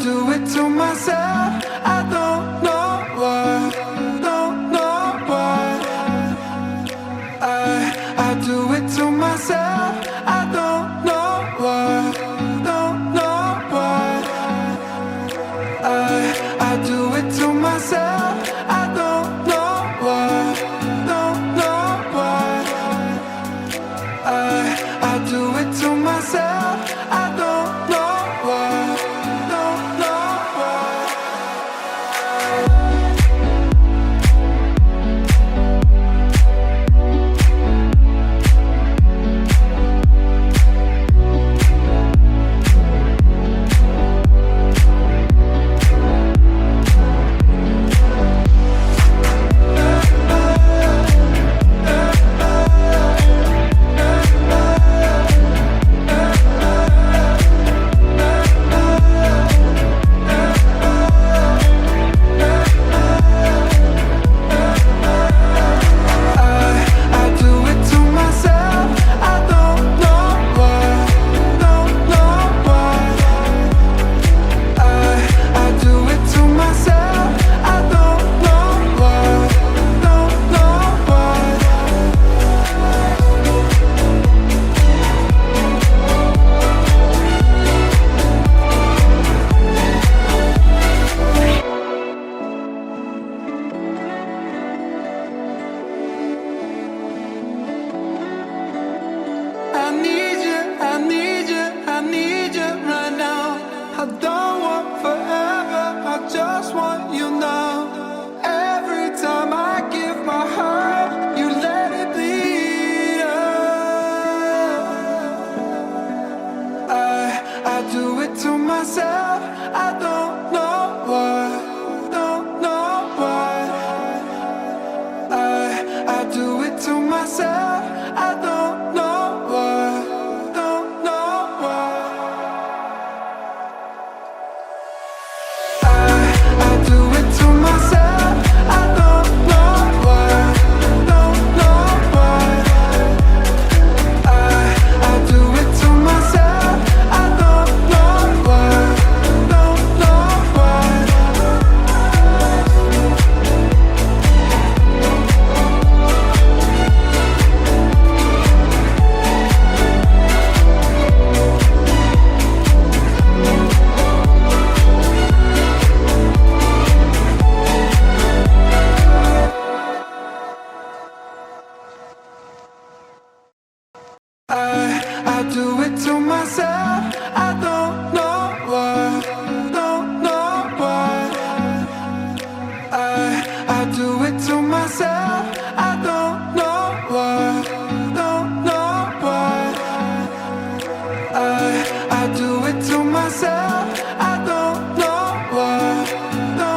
do it to myself. I don't know why, don't know why. I do it to myself. I don't know why, don't know why. I do it to myself. I don't know why, don't know why. I do it to myself. I don't know why, don't know why. I do it to myself. I don't know why, don't know why. I do it to myself. I don't know why, don't know why. I do it to myself.